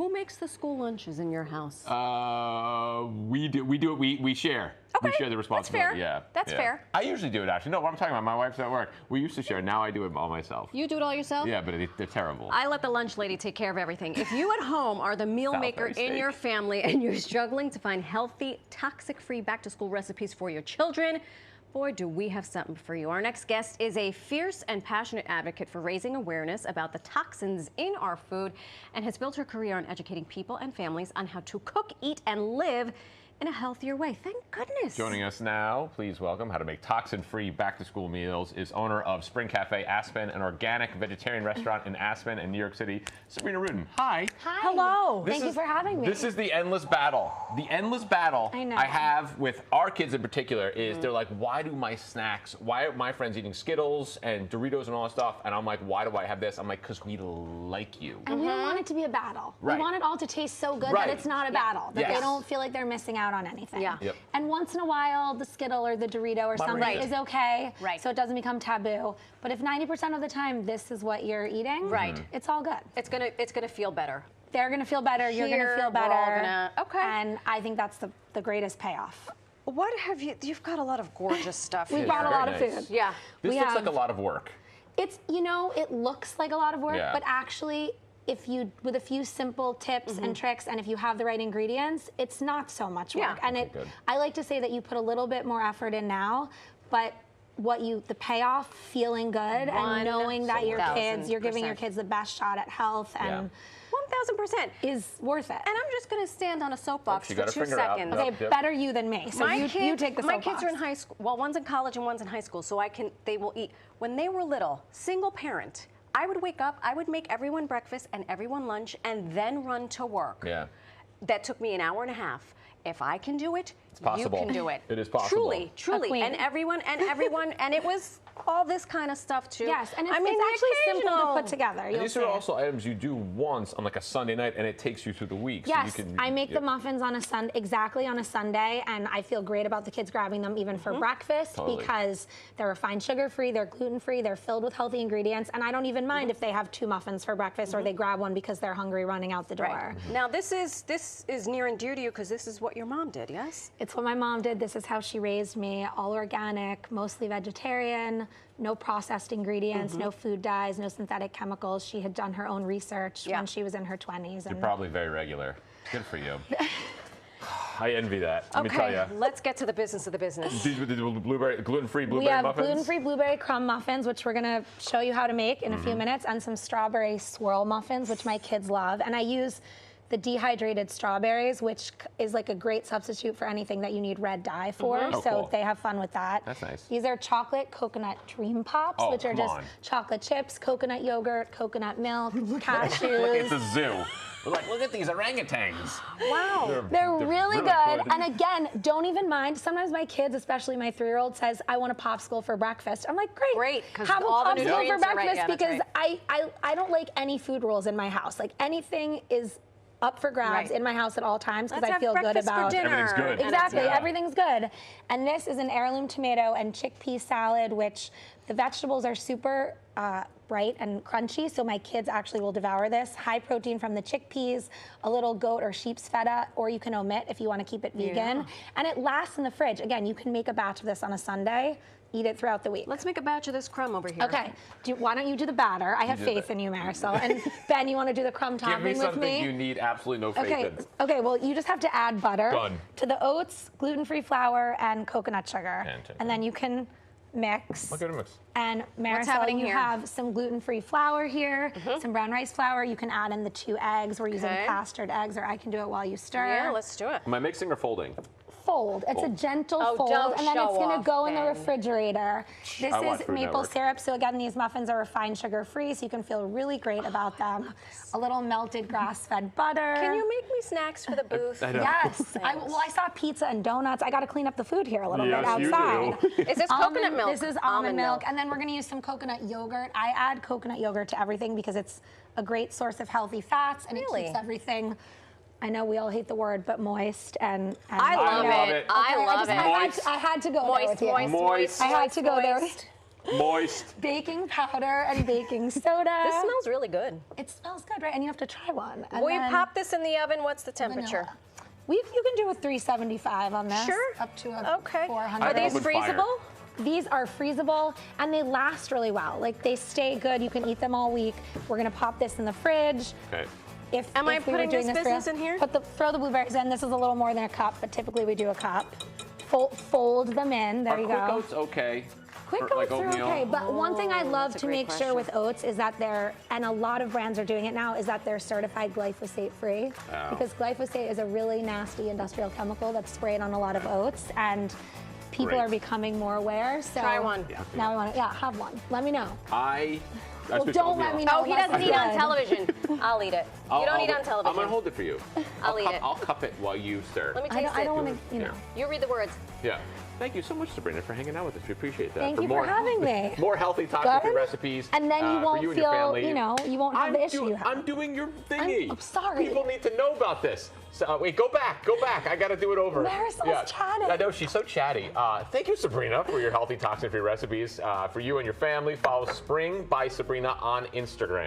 Who makes the school lunches in your house? We do it. We share. Okay. We share the responsibility. That's fair. I usually do it actually. No, what I'm talking about, my wife's at work. We used to share. Now I do it all myself. You do it all yourself? Yeah, but they're terrible. I let the lunch lady take care of everything. If you at home are the meal maker in your family and you're struggling to find healthy, toxic-free back-to-school recipes for your children, boy, do we have something for you. Our next guest is a fierce and passionate advocate for raising awareness about the toxins in our food and has built her career on educating people and families on how to cook, eat, and live in a healthier way. Thank goodness. Joining us now, please welcome how to make toxin-free back-to-school meals is owner of Spring Cafe Aspen, an organic vegetarian restaurant in Aspen and New York City, Sabrina Rudin. Hi. Hi. Hello. Thank you for having me. This is the endless battle. The endless battle I have with our kids in particular is they're like, why do my snacks, why are my friends eating Skittles and Doritos and all that stuff? And I'm like, why do I have this? I'm like, because we like you. And we don't want it to be a battle. Right. We want it all to taste so good that it's not a battle, that they don't feel like they're missing out on anything. Yeah. Yep. And once in a while, the Skittle or the Dorito or something is okay, so it doesn't become taboo. But if 90% of the time this is what you're eating, it's all good. It's gonna feel better. They're gonna feel better. You're gonna feel better. Okay. And I think that's the greatest payoff. What have you've got a lot of gorgeous stuff We've here. got a lot of food. Yeah. This looks like a lot of work. It's, it looks like a lot of work, but actually, if you, with a few simple tips and tricks, and if you have the right ingredients, it's not so much work. And I like to say that you put a little bit more effort in now, but the payoff, feeling good and knowing that you're giving your kids the best shot at health and 1000% is worth it. And I'm just going to stand on a soapbox for 2 seconds. Okay, better you than me. So you take the soapbox. My kids are in high school. Well, one's in college and one's in high school, so they will eat. When they were little, single parent, I would wake up, I would make everyone breakfast and everyone lunch and then run to work. Yeah. That took me an hour and a half. If I can do it, you can do it. It is possible. Truly. And everyone, and it was all this kind of stuff too. Yes, and it's actually simple to put together. And these are also items you do once on like a Sunday night, and it takes you through the week. Yes, so I make the muffins on exactly on a Sunday, and I feel great about the kids grabbing them even for breakfast because they're refined sugar-free, they're gluten-free, they're filled with healthy ingredients, and I don't even mind if they have 2 muffins for breakfast or they grab one because they're hungry running out the door. Now this is near and dear to you because this is what your mom did, yes? It's what my mom did. This is how she raised me. All organic, mostly vegetarian, no processed ingredients, no food dyes, no synthetic chemicals. She had done her own research when she was in her 20s. You're probably very regular. Good for you. I envy that. Let me tell you. Let's get to the business of the business. These were the gluten-free blueberry muffins? We have gluten-free blueberry crumb muffins, which we're going to show you how to make in a few minutes, and some strawberry swirl muffins, which my kids love. And I use the dehydrated strawberries, which is like a great substitute for anything that you need red dye for. So they have fun with that. That's nice. These are chocolate coconut dream pops, which are just chocolate chips, coconut yogurt, coconut milk, cashews. Like it's a zoo. We're like, look at these orangutans. Wow. They're really good. And again, don't even mind. Sometimes my kids, especially my 3-year-old, says, I want a popsicle for breakfast. I'm like, great. Have a popsicle for breakfast because I don't like any food rules in my house. Like anything is up for grabs in my house at all times because I feel good about everything's good. Exactly, everything's good. And this is an heirloom tomato and chickpea salad, which the vegetables are super bright and crunchy, so my kids actually will devour this. High protein from the chickpeas, a little goat or sheep's feta, or you can omit if you want to keep it vegan. And it lasts in the fridge. Again, you can make a batch of this on a Sunday. Eat it throughout the week. Let's make a batch of this crumb over here. Okay. Why don't you do the batter? I have faith in you, Marisol. And Ben, you want to do the crumb topping with me? Give me something you need absolutely no faith in. Okay, well, you just have to add butter to the oats, gluten-free flour, and coconut sugar. And then you can mix. Look at it mix. And Marisol, you have some gluten-free flour here, some brown rice flour. You can add in the 2 eggs. We're using pastured eggs, or I can do it while you stir. Yeah, let's do it. Am I mixing or folding? Fold. It's a gentle fold, and then it's going to go in the refrigerator. This is maple syrup, so again, these muffins are refined sugar-free, so you can feel really great about them. A little melted grass-fed butter. Can you make me snacks for the booth? Yes. I saw pizza and donuts. I got to clean up the food here a little bit outside. You do. Is this coconut milk? This is almond milk, and then we're going to use some coconut yogurt. I add coconut yogurt to everything because it's a great source of healthy fats, and it keeps everything. I know we all hate the word, but moist and I love it. I love it. I had to go there with you. Moist. I had to go there. Moist. baking powder and baking soda. This smells really good. It smells good, right? And you have to try one. And Will you then pop this in the oven? What's the temperature? vanilla. You can do a 375 on this. Sure. Up to a Okay. 400. Are these Open fire. freezable? These are freezable and they last really well. Like they stay good. You can eat them all week. We're gonna pop this in the fridge. Okay. Am I if we were putting doing this for business real, in here? throw the blueberries in. This is a little more than a cup, but typically we do a cup. Fold them in. There Are you quick go. oats okay? Quick For, oats are oatmeal? okay, but one thing I love that's a to great make sure question. with oats is that and a lot of brands are doing it now, is that they're certified glyphosate free. Oh. Because glyphosate is a really nasty industrial chemical that's sprayed on a lot of oats, and people Great. are becoming more aware. So Try one. Now we want to, have one. Let me know. Well, don't let me know. Oh, he unless doesn't it's eat on good. television. I'll eat it. You don't eat on television. I'm gonna hold it for you. I'll eat it. I'll cup it while you stir. Let me taste I it. don't want to, Yeah. You read the words. Yeah. Thank you so much, Sabrina, for hanging out with us. We appreciate that. Thank you for having me. More healthy toxin-free Good. recipes. And then you for won't you and your feel, family. you won't have the issue you have. I'm doing your thingy. I'm sorry. People need to know about this. So wait, go back. I got to do it over. Marisol's chatty. I know she's so chatty. Thank you, Sabrina, for your healthy toxin-free recipes. For you and your family, follow Spring by Sabrina on Instagram.